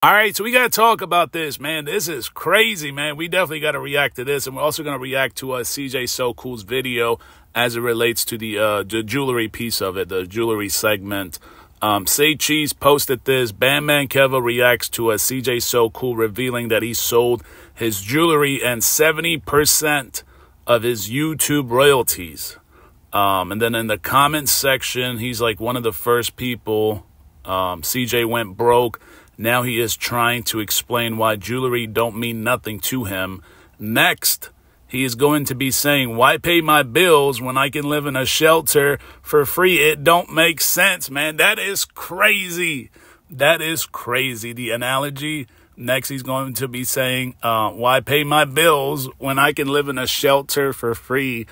All right, so we got to talk about this, man. This is crazy, man. We definitely got to react to this, and we're also going to react to CJ So Cool's video as it relates to the jewelry piece of it, the jewelry segment. Say Cheese posted this. Bandman Kevo reacts to CJ So Cool revealing that he sold his jewelry and 70% of his YouTube royalties. And then in the comments section, he's like one of the first people. CJ went broke. Now he is trying to explain why jewelry don't mean nothing to him. Next, he is going to be saying, why pay my bills when I can live in a shelter for free? It don't make sense, man. That is crazy. That is crazy, the analogy. Next, he's going to be saying, why pay my bills when I can live in a shelter for free?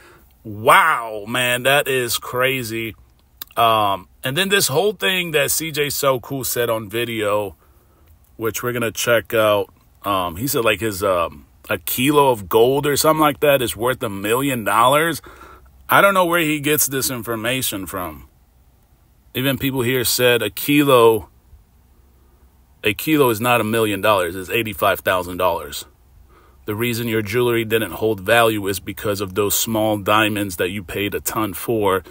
Wow, man, that is crazy. And then this whole thing that CJ So Cool said on video, which we're going to check out. He said like his a kilo of gold or something like that is worth $1 million. I don't know where he gets this information from. Even people here said a kilo is not $1 million. It's $85,000. The reason your jewelry didn't hold value is because of those small diamonds that you paid a ton for.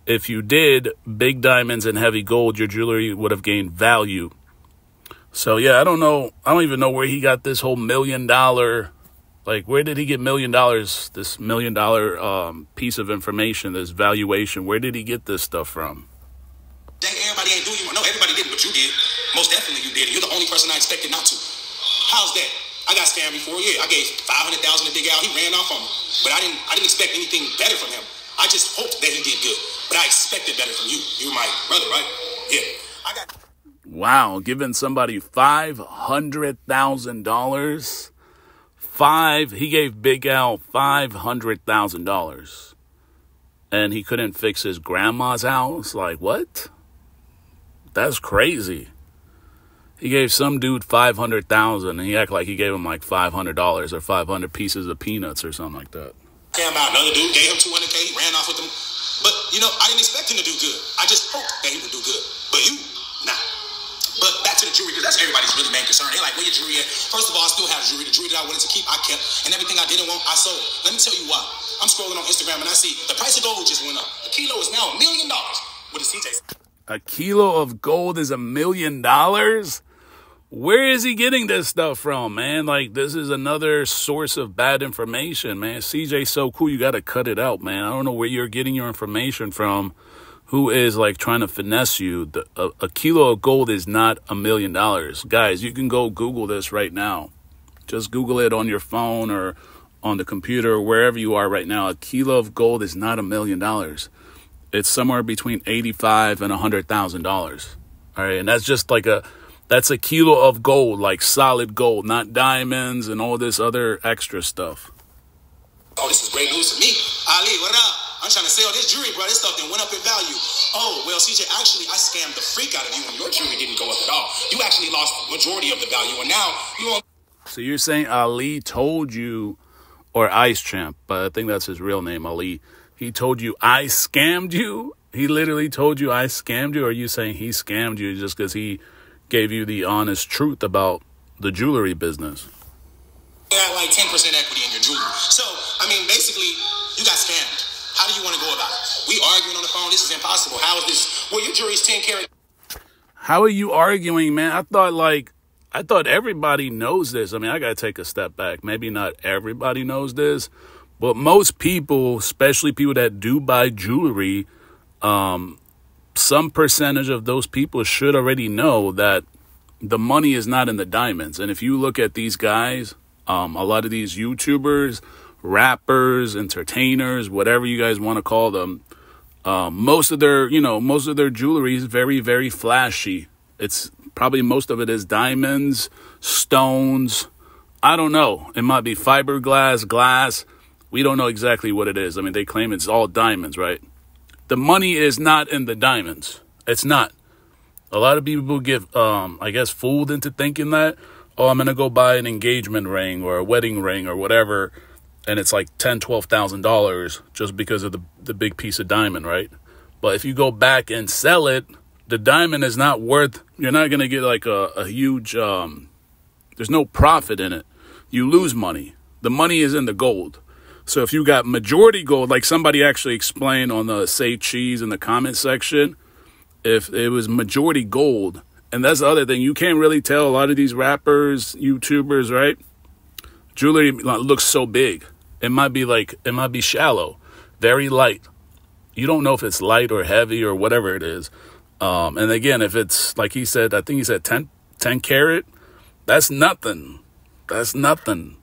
If you did big diamonds and heavy gold, your jewelry would have gained value. So, yeah, I don't know. I don't even know where he got this whole $1 million. Like, where did he get $1 million? This $1 million piece of information, this valuation. Where did he get this stuff from? Everybody ain't doing you. No, everybody didn't, but you did. Most definitely you did. You're the only person I expected not to. How's that? I got scammed before. Yeah, I gave $500,000 to Big Al. He ran off on me. But I didn't expect anything better from him. I just hoped that he did good. But I expected better from you. You're my brother, right? Yeah. I got... Wow, giving somebody $500,000. He gave Big Al $500,000. And he couldn't fix his grandma's house? Like, what? That's crazy. He gave some dude $500,000 and he acted like he gave him like $500 or 500 pieces of peanuts or something like that. Came out, another dude gave him $200K, he ran off with him. But, you know, I didn't expect him to do good. I just hoped that he would do good. But you, nah. But back to the jewelry, because that's everybody's really main concern. They're like, where your jewelry at? First of all, I still have jewelry. The jewelry that I wanted to keep, I kept. And everything I didn't want, I sold. Let me tell you why. I'm scrolling on Instagram and I see the price of gold just went up. A kilo is now $1 million. What does CJ say? A kilo of gold is $1 million? Where is he getting this stuff from, man? Like, this is another source of bad information, man. CJ So Cool, you got to cut it out, man. I don't know where you're getting your information from. Who is, like, trying to finesse you? A kilo of gold is not $1 million. Guys, you can go Google this right now. Just Google it on your phone or on the computer or wherever you are right now. A kilo of gold is not $1 million. It's somewhere between $85,000 and $100,000. All right, and that's just like that's a kilo of gold, like solid gold, not diamonds and all this other extra stuff. Oh, this is great news for me. Ali, what up? I'm trying to sell this jewelry, bro. This stuff then went up in value. Oh, well, CJ, actually, I scammed the freak out of you and your jewelry didn't go up at all. You actually lost the majority of the value, and now you won't. So you're saying Ali told you, or Ice Champ, but I think that's his real name, Ali. He told you I scammed you? He literally told you I scammed you? Or are you saying he scammed you just because he gave you the honest truth about the jewelry business? You had like 10% equity in your jewelry. So, I mean, basically, you got scammed. How do you want to go about it? We arguing on the phone. This is impossible. How is this? Well, your jewelry's 10 karat. How are you arguing, man? I thought everybody knows this. I mean, I got to take a step back. Maybe not everybody knows this, but most people, especially people that do buy jewelry, some percentage of those people should already know that the money is not in the diamonds. And if you look at these guys, a lot of these YouTubers, rappers, entertainers, whatever you guys want to call them, most of their jewelry is very, very flashy. It's probably most of it is diamonds, stones. I don't know. It might be fiberglass, glass. We don't know exactly what it is. I mean, they claim it's all diamonds, right? The money is not in the diamonds. It's not. A lot of people get, I guess, fooled into thinking that, oh, I'm going to go buy an engagement ring or a wedding ring or whatever, and it's like $10,000, $12,000 just because of the big piece of diamond, right? But if you go back and sell it, the diamond is not worth, you're not going to get like a huge There's no profit in it. You lose money. The money is in the gold. So if you got majority gold, like somebody actually explained on the Say Cheese in the comment section, if it was majority gold, and that's the other thing, you can't really tell a lot of these rappers, YouTubers, right? Jewelry looks so big. It might be shallow, very light. You don't know if it's light or heavy or whatever it is. And again, if it's, like he said, I think he said 10 carat, that's nothing. That's nothing.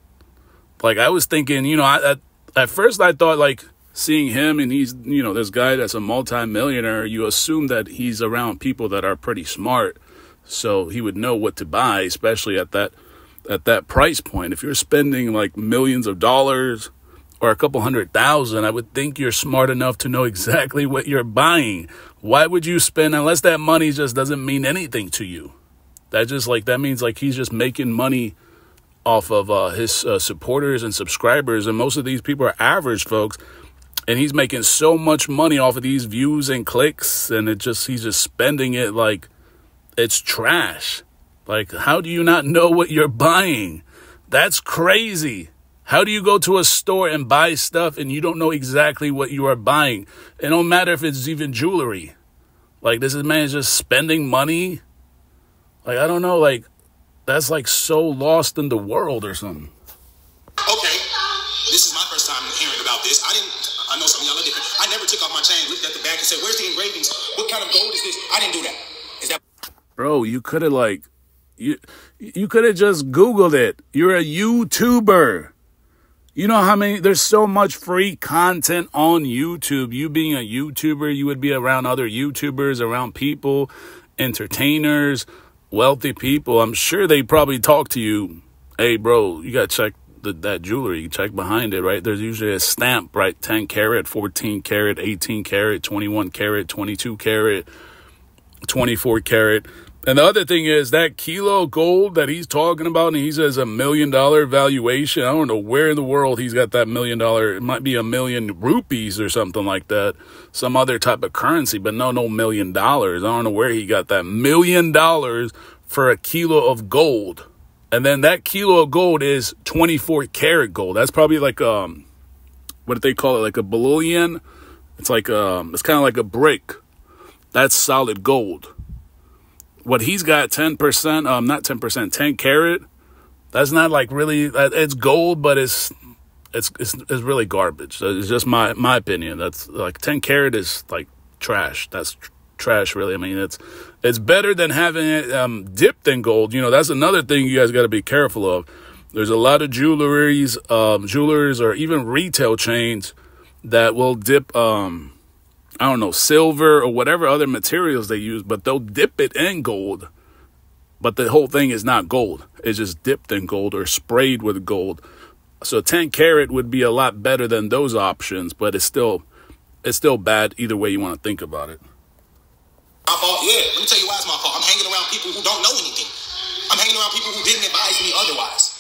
Like, I was thinking, you know, at first I thought, like, seeing him and he's, you know, this guy that's a multi-millionaire, you assume that he's around people that are pretty smart. So he would know what to buy, especially at that price point. If you're spending like millions of dollars or a couple $100,000, I would think you're smart enough to know exactly what you're buying. Why would you spend, unless that money just doesn't mean anything to you? That means like he's just making money off of his supporters and subscribers. And most of these people are average folks. And he's making so much money off of these views and clicks. And he's just spending it like it's trash. Like, how do you not know what you're buying? That's crazy. How do you go to a store and buy stuff and you don't know exactly what you are buying? It don't matter if it's even jewelry. Like, this man's just spending money. Like, I don't know, like, that's like so lost in the world or something. Okay, this is my first time hearing about this. I know some of y'all are different. I never took off my chain, looked at the back and said, where's the engravings? What kind of gold is this? I didn't do that. Is that... Bro, you could have like, you could have just Googled it. You're a YouTuber. You know how many, there's so much free content on YouTube. You being a YouTuber, you would be around other YouTubers, around people, entertainers, wealthy people. I'm sure they probably talk to you. Hey, bro, you got to check that jewelry. Check behind it, right? There's usually a stamp, right? 10 carat, 14 carat, 18 carat, 21 carat, 22 carat, 24 carat. And the other thing is that kilo gold that he's talking about, and he says $1 million valuation. I don't know where in the world he's got that $1 million. It might be 1 million rupees or something like that. Some other type of currency, but no $1 million. I don't know where he got that $1 million for a kilo of gold. And then that kilo of gold is 24 karat gold. That's probably like, what do they call it? Like a bullion. It's like, it's kind of like a brick. That's solid gold. What he's got 10%, not 10%, 10 carat. That's not like really, it's gold, but it's really garbage. It's just my opinion. That's like 10 carat is like trash. That's trash, really. I mean, it's better than having it dipped in gold. You know, that's another thing you guys got to be careful of. There's a lot of jewelers or even retail chains that will dip, I don't know, silver or whatever other materials they use, but they'll dip it in gold. But the whole thing is not gold. It's just dipped in gold or sprayed with gold. So 10 carat would be a lot better than those options, but it's still bad either way you want to think about it. My fault? Yeah, let me tell you why it's my fault. I'm hanging around people who don't know anything. I'm hanging around people who didn't advise me otherwise.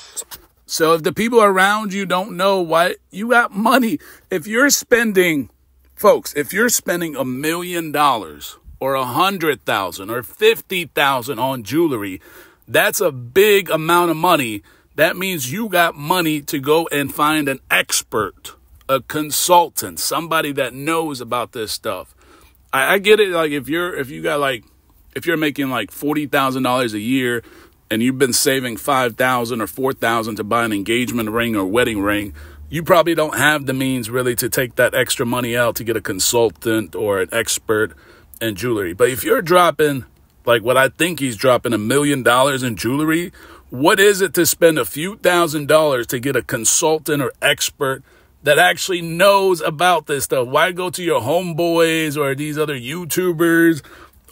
So if the people around you don't know why you got money, if you're spending... Folks, if you're spending $1 million or 100,000 or 50,000 on jewelry, that's a big amount of money. That means you got money to go and find an expert, a consultant, somebody that knows about this stuff. I get it. Like if you're making like $40,000 a year and you've been saving 5,000 or 4,000 to buy an engagement ring or wedding ring, you probably don't have the means really to take that extra money out to get a consultant or an expert in jewelry. But if you're dropping, like what I think he's dropping, $1 million in jewelry, what is it to spend a few $1,000s to get a consultant or expert that actually knows about this stuff? Why go to your homeboys or these other YouTubers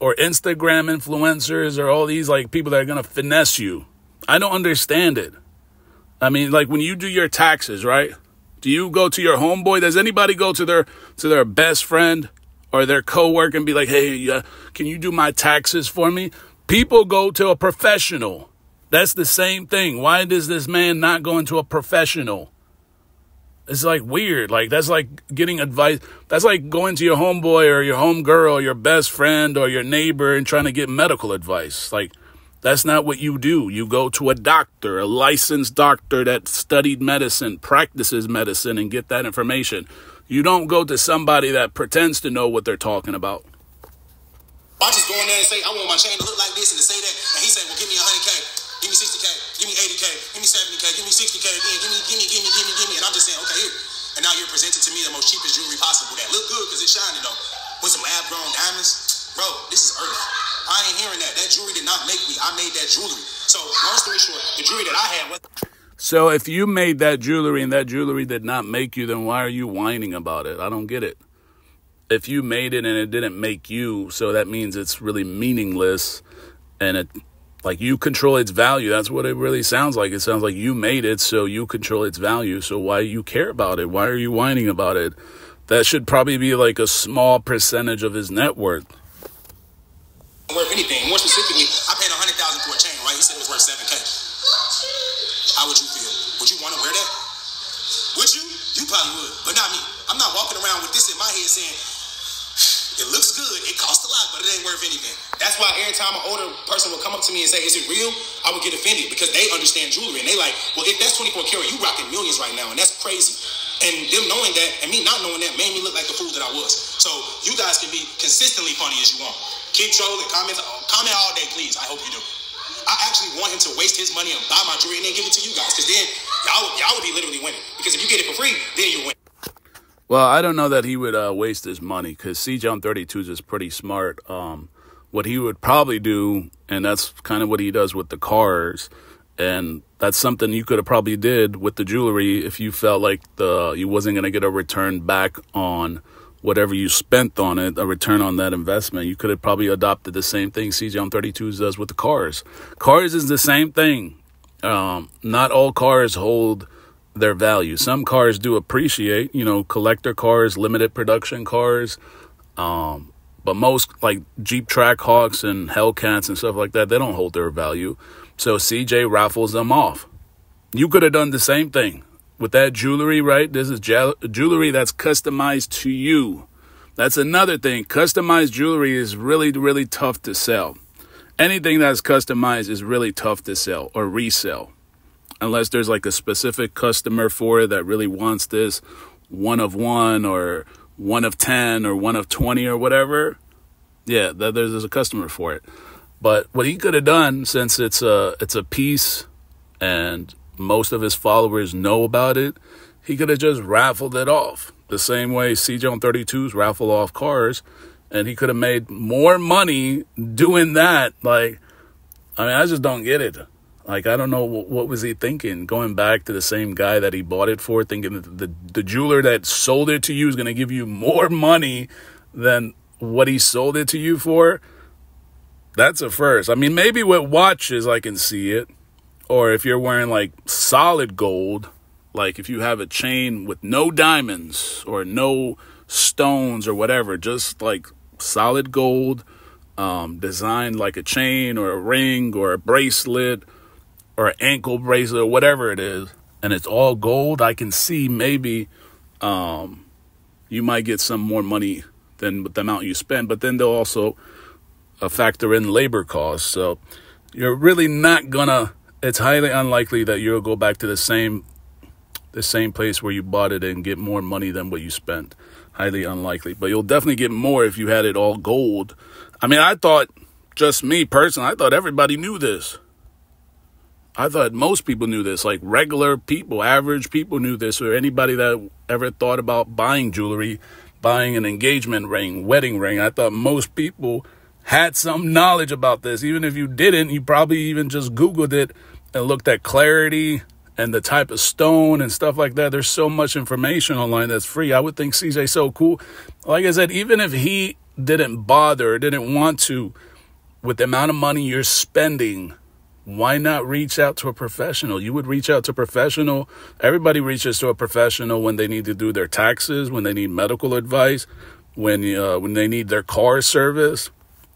or Instagram influencers or all these like people that are going to finesse you? I don't understand it. I mean, like when you do your taxes, right? Do you go to your homeboy? Does anybody go to their best friend or their coworker and be like, hey, can you do my taxes for me? People go to a professional. That's the same thing. Why does this man not go into a professional? It's like weird. Like that's like getting advice. That's like going to your homeboy or your homegirl or your best friend or your neighbor and trying to get medical advice. Like That's not what you do. You go to a doctor, a licensed doctor that studied medicine, practices medicine, and get that information. You don't go to somebody that pretends to know what they're talking about. I just go in there and say, I want my chain to look like this and to say that. And he said, well, give me 100K, give me 60K, give me 80K, give me 70K, give me 60K, again, give me. And I'm just saying, okay, here. And now you're presenting to me the most cheapest jewelry possible that look good because it's shining though. With some lab-grown diamonds. Bro, this is earth. I ain't hearing that. That jewelry did not make me. I made that jewelry. So, long story short, the jewelry that I had was... So if you made that jewelry and that jewelry did not make you, then why are you whining about it? I don't get it. If you made it and it didn't make you, so that means it's really meaningless and it, like, you control its value. That's what it really sounds like. It sounds like you made it, so you control its value. So why do you care about it? Why are you whining about it? That should probably be like a small percentage of his net worth. Worth anything. More specifically, I paid $100,000 for a chain, right? He said it was worth 7K. How would you feel? Would you want to wear that? Would you? You probably would, but not me. I'm not walking around with this in my head saying, it looks good, it costs a lot, but it ain't worth anything. That's why every time an older person will come up to me and say, is it real? I would get offended because they understand jewelry and they like, well, if that's 24 karat, you rocking millions right now, and that's crazy. And them knowing that and me not knowing that made me look like the fool that I was. So you guys can be consistently funny as you want. Keep trolling, comment all day, please. I hope you do. I actually want him to waste his money and buy my jewelry and then give it to you guys, because then y'all would be literally winning. Because if you get it for free, then you win. Well, I don't know that he would waste his money, because CJ32 is pretty smart. What he would probably do, and that's kind of what he does with the cars, and that's something you could have probably did with the jewelry if you felt like you wasn't going to get a return back on whatever you spent on it, a return on that investment. You could have probably adopted the same thing CJ32 does with the cars. Cars is the same thing. Not all cars hold their value. Some cars do appreciate, collector cars, limited production cars. But most, like Jeep Trackhawks and Hellcats and stuff like that, they don't hold their value. So CJ raffles them off. You could have done the same thing with that jewelry, right? This is jewelry that's customized to you. That's another thing. Customized jewelry is really, really tough to sell. Anything that's customized is really tough to sell or resell. Unless there's like a specific customer for it that really wants this 1 of 1 or 1 of 10 or 1 of 20 or whatever. Yeah, there's a customer for it. But what he could have done, since it's a piece and most of his followers know about it, he could have just raffled it off. The same way CJ32s raffle off cars, and he could have made more money doing that. Like, I mean, I just don't get it. Like, I don't know, what was he thinking? Going back to the same guy that he bought it for, thinking that the jeweler that sold it to you is going to give you more money than what he sold it to you for? That's a first. I mean, maybe with watches I can see it. Or if you're wearing like solid gold, like if you have a chain with no diamonds or no stones or whatever, just like solid gold, designed like a chain or a ring or a bracelet or an ankle bracelet or whatever it is, and it's all gold, I can see maybe you might get some more money than the amount you spend. But then they'll also factor in labor costs. So you're really not gonna, it's highly unlikely that you'll go back to the same place where you bought it and get more money than what you spent. Highly unlikely. But you'll definitely get more if you had it all gold. I mean, I thought, just me personally, I thought everybody knew this. I thought most people knew this, like regular people, average people knew this, or anybody that ever thought about buying jewelry, buying an engagement ring, wedding ring. I thought most people had some knowledge about this. Even if you didn't, you probably even just Googled it and looked at clarity and the type of stone and stuff like that. There's so much information online that's free. I would think CJ's so cool. Like I said, even if he didn't bother, didn't want to, with the amount of money you're spending, why not reach out to a professional? You would reach out to a professional. Everybody reaches to a professional when they need to do their taxes, when they need medical advice, when they need their car service.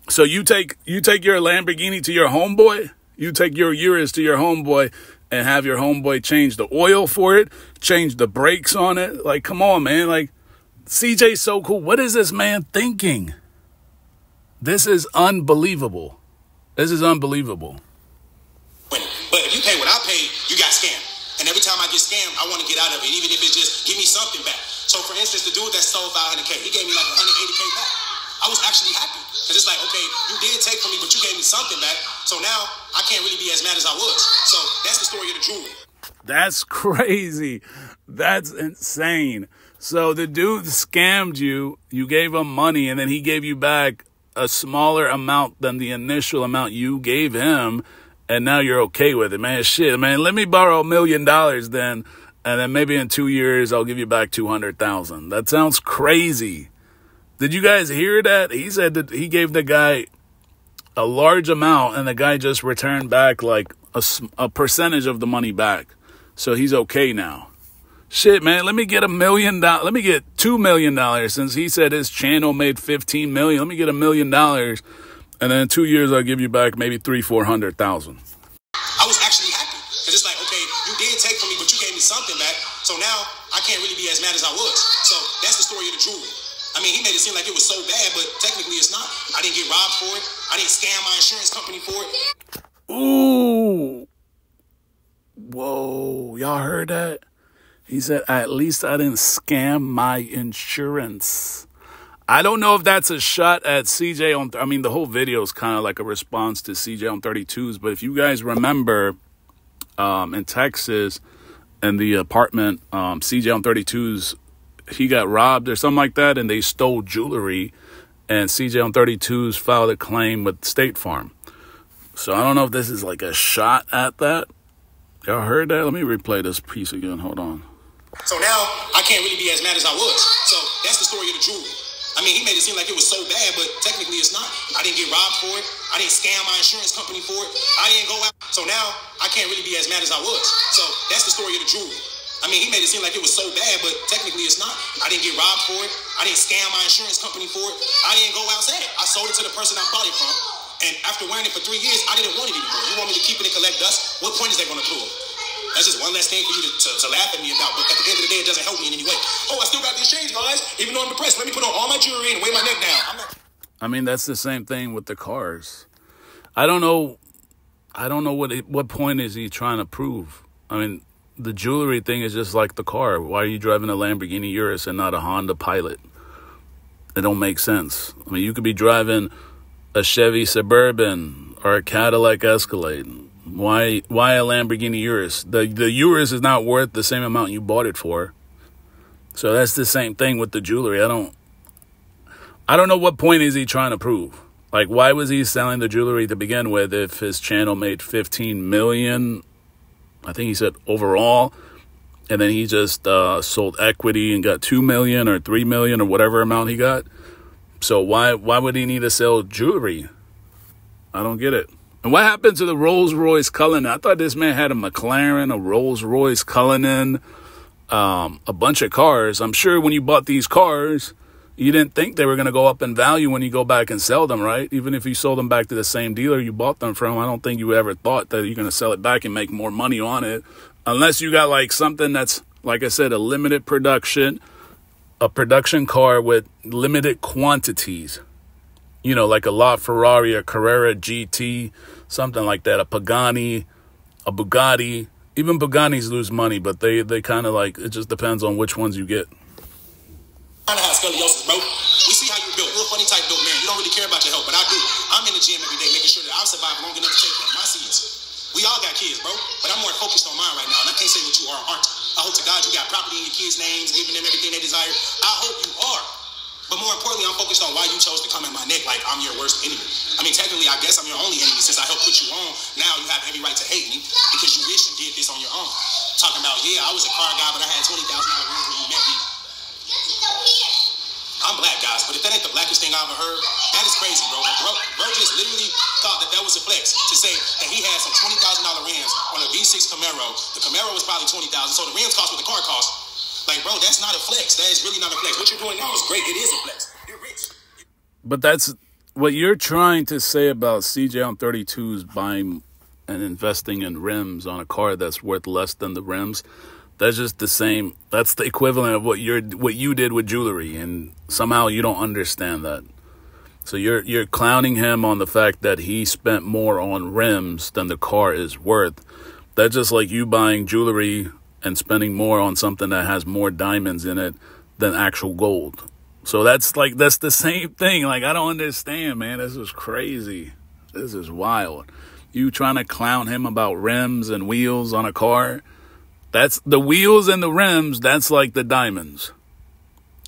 So you take your Lamborghini to your homeboy, you take your Urus to your homeboy and have your homeboy change the oil for it, change the brakes on it. Like, come on, man. Like, CJ's so cool. What is this man thinking? This is unbelievable. This is unbelievable. if you pay what I pay, you got scammed. And every time I get scammed, I want to get out of it, even if it's just give me something back. So, for instance, the dude that stole 500K, he gave me like 180K back. I was actually happy. Because it's like, okay, you did take from me, but you gave me something back. So now I can't really be as mad as I was. So that's the story of the jewelry. That's crazy. That's insane. So the dude scammed you, you gave him money, and then he gave you back a smaller amount than the initial amount you gave him, and now you're okay with it, man. Shit, man, let me borrow $1 million then, and then maybe in 2 years I'll give you back 200,000. That sounds crazy. Did you guys hear that? He said that he gave the guy a large amount, and the guy just returned back like a percentage of the money back. So he's okay now. Shit, man, let me get $1 million. Let me get $2 million, since he said his channel made $15 million. Let me get $1 million, and then in 2 years I'll give you back maybe 300,000-400,000. I was actually happy because it's like, okay, you did take from me, but you gave me something back. So now I can't really be as mad as I was. So that's the story of the jewelry. I mean, he made it seem like it was so bad, but technically it's not. I didn't get robbed for it. I didn't scam my insurance company for it. Ooh. Whoa. Y'all heard that? He said, at least I didn't scam my insurance. I don't know if that's a shot at CJ on... I mean, the whole video is kind of like a response to CJ on 32s. But if you guys remember, in Texas, in the apartment, CJ on 32s, he got robbed or something like that, and they stole jewelry. And CJ on 32s filed a claim with State Farm. So I don't know if this is like a shot at that. Y'all heard that? Let me replay this piece again. Hold on. So now I can't really be as mad as I was. So that's the story of the jewelry. I mean, he made it seem like it was so bad, but technically it's not. I didn't get robbed for it. I didn't scam my insurance company for it. I didn't go out. So now I can't really be as mad as I was. So that's the story of the jewelry. I mean, he made it seem like it was so bad, but technically it's not. I didn't get robbed for it. I didn't scam my insurance company for it. I didn't go outside. I sold it to the person I bought it from. And after wearing it for 3 years, I didn't want it anymore. You want me to keep it and collect dust? What point is that going to prove? That's just one less thing for you to laugh at me about. But at the end of the day, it doesn't help me in any way. Oh, I still got these chains, guys. Even though I'm depressed, let me put on all my jewelry and weigh my neck down. I mean, that's the same thing with the cars. I don't know what point is he trying to prove. I mean, the jewelry thing is just like the car. Why are you driving a Lamborghini Urus and not a Honda Pilot? It don't make sense. I mean, you could be driving a Chevy Suburban or a Cadillac Escalade. Why a Lamborghini Urus? The Urus is not worth the same amount you bought it for. So that's the same thing with the jewelry. I don't know what point is he trying to prove. Like, why was he selling the jewelry to begin with if his channel made 15 million? I think he said overall. And then he just sold equity and got 2 million or 3 million or whatever amount he got. So why would he need to sell jewelry? I don't get it. And what happened to the Rolls-Royce Cullinan? I thought this man had a McLaren, a Rolls-Royce Cullinan, a bunch of cars. I'm sure when you bought these cars, you didn't think they were going to go up in value when you go back and sell them, right? Even if you sold them back to the same dealer you bought them from, I don't think you ever thought that you're going to sell it back and make more money on it. Unless you got like something that's, like I said, a limited production, a production car with limited quantities. You know, like a LaFerrari, a Carrera GT, something like that, a Pagani, a Bugatti. Even Bugattis lose money, but they kind of like, it just depends on which ones you get. I have scoliosis, bro. We see how you built. You're a funny type built man. You don't really care about your health, but I do. I'm in the gym every day making sure that I'll survive long enough to take care of my seniors. We all got kids, bro, but I'm more focused on mine right now, and I can't say what you are or aren't. I hope to God you got property in your kids' names, giving them everything they desire. I hope you are. But more importantly, I'm focused on why you chose to come at my neck like I'm your worst enemy. I mean, technically, I guess I'm your only enemy since I helped put you on. Now you have every right to hate me because you wish you did this on your own. Talking about, yeah, I was a car guy, but I had $20,000 rooms when you met me. I'm black, guys, but if that ain't the blackest thing I ever heard, that is crazy, bro. Bro just literally thought that was a flex to say that he had some $20,000 rims on a V6 Camaro. The Camaro was probably $20,000, so the rims cost what the car cost. Like, bro, that's not a flex. That is really not a flex. What you're doing now is great. It is a flex. You're rich. But that's what you're trying to say about CJ on 32's buying and investing in rims on a car that's worth less than the rims. That's just the same. That's the equivalent of what you did with jewelry, and somehow you don't understand that. So you're clowning him on the fact that he spent more on rims than the car is worth. That's just like you buying jewelry and spending more on something that has more diamonds in it than actual gold. So that's the same thing. Like, I don't understand, man. This is crazy. This is wild. You trying to clown him about rims and wheels on a car? That's the wheels and the rims. That's like the diamonds.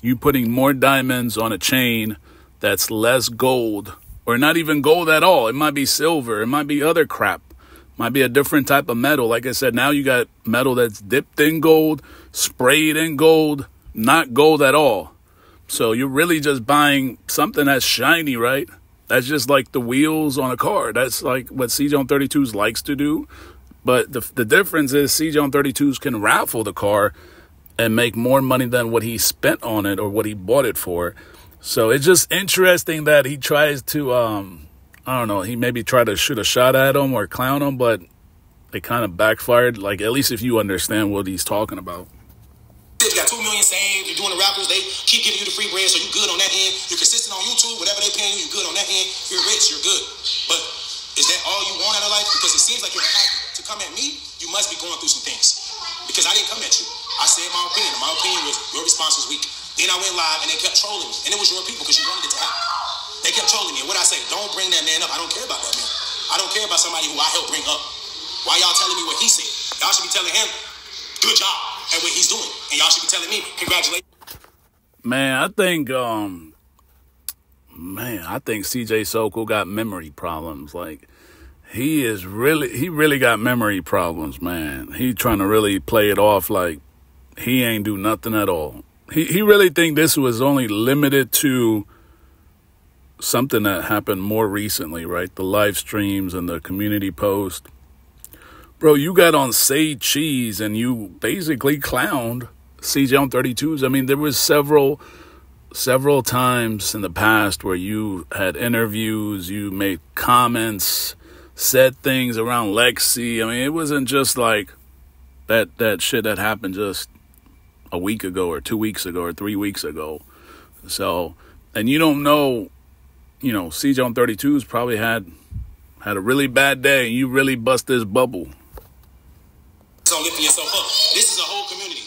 You putting more diamonds on a chain that's less gold, or not even gold at all. It might be silver. It might be other crap. Might be a different type of metal. Like I said, now you got metal that's dipped in gold, sprayed in gold, not gold at all. So you're really just buying something that's shiny, right? That's just like the wheels on a car. That's like what CJ on 32s likes to do. But the difference is CJ on 32s can raffle the car and make more money than what he spent on it or what he bought it for. So it's just interesting that he tries to, I don't know, he maybe tried to shoot a shot at him or clown him, but it kind of backfired. Like, at least if you understand what he's talking about. You got 2 million saved, you're doing the raffles, they keep giving you the free bread, so you're good on that end. You're consistent on YouTube, whatever they paying you, you're good on that end. You're rich, you're good. But is that all you want out of life? Because it seems like you're happy. To come at me, you must be going through some things. Because I didn't come at you. I said my opinion. My opinion was your response was weak. Then I went live and they kept trolling me. And it was your people because you wanted it to happen. They kept trolling me. And what I say, don't bring that man up. I don't care about that man. I don't care about somebody who I helped bring up. Why y'all telling me what he said? Y'all should be telling him, good job at what he's doing. And y'all should be telling me, congratulations. Man, I think CJ Sokol got memory problems. Like, he really got memory problems, man. He trying to really play it off like he ain't do nothing at all. He really think this was only limited to something that happened more recently, right? The live streams and the community post. Bro, you got on Say Cheese and you basically clowned CJ on 32s. I mean, there was several times in the past where you had interviews, you made comments, said things around Lexi. I mean, it wasn't just like that shit that happened just a week ago or 2 weeks ago or 3 weeks ago. So, and you don't know, CJ on 32s probably had a really bad day and you really bust this bubble. So lifting yourself up. This is a whole community.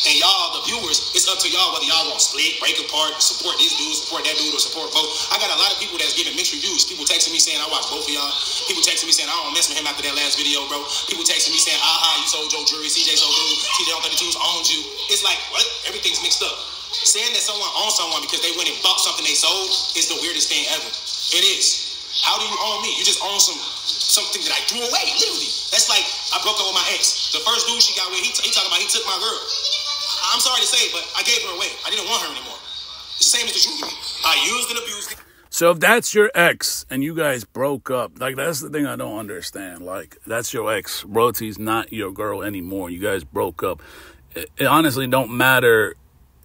And y'all, the viewers, it's up to y'all whether y'all want to split, break apart, support this dude, support that dude, or support both. I got a lot of people that's giving mixed reviews. People texting me saying, I watch both of y'all. People texting me saying, I don't mess with him after that last video, bro. People texting me saying, aha, you sold your jewelry, CJ so good, CJ on 32s owns you. It's like, what? Everything's mixed up. Saying that someone owns someone because they went and bought something they sold is the weirdest thing ever. It is. How do you own me? You just own something that I threw away, literally. That's like, I broke up with my ex. The first dude she got with, he talking about he took my girl. I'm sorry to say, but I gave her away. I didn't want her anymore. It's the same as the jewelry. I used and abused it. So if that's your ex and you guys broke up, like, that's the thing I don't understand. Like, that's your ex. Royalty's not your girl anymore. You guys broke up. It honestly don't matter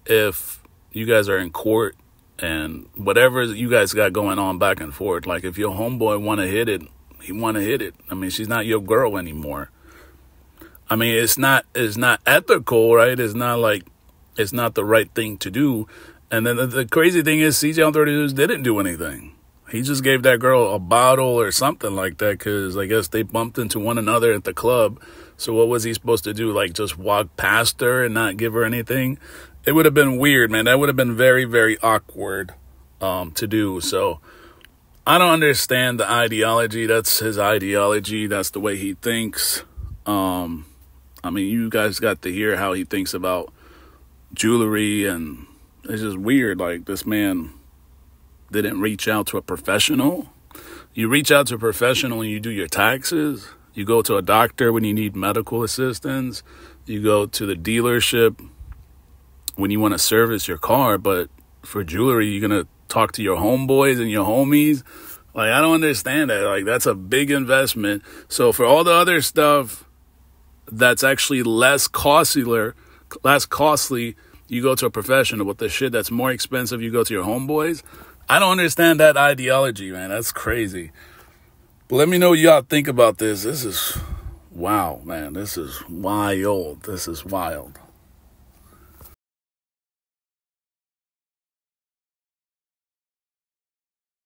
if you guys are in court and whatever you guys got going on back and forth. Like, if your homeboy want to hit it, he want to hit it. I mean, she's not your girl anymore. I mean, it's not ethical, right? It's not the right thing to do. And then the crazy thing is CJ on 32s didn't do anything. He just gave that girl a bottle or something like that because I guess they bumped into one another at the club. So what was he supposed to do? Like, just walk past her and not give her anything? It would have been weird, man. That would have been very, very awkward to do. So I don't understand the ideology. That's his ideology. That's the way he thinks. I mean, you guys got to hear how he thinks about jewelry, and it's just weird. Like, this man didn't reach out to a professional. You reach out to a professional when you do your taxes. You go to a doctor when you need medical assistance. You go to the dealership when you want to service your car. But for jewelry, you're going to talk to your homeboys and your homies. Like, I don't understand that. Like, that's a big investment. So for all the other stuff that's actually less costly, you go to a professional. With the shit that's more expensive, you go to your homeboys. I don't understand that ideology, man. That's crazy. But let me know what y'all think about this. This is wow, man. This is wild. This is wild.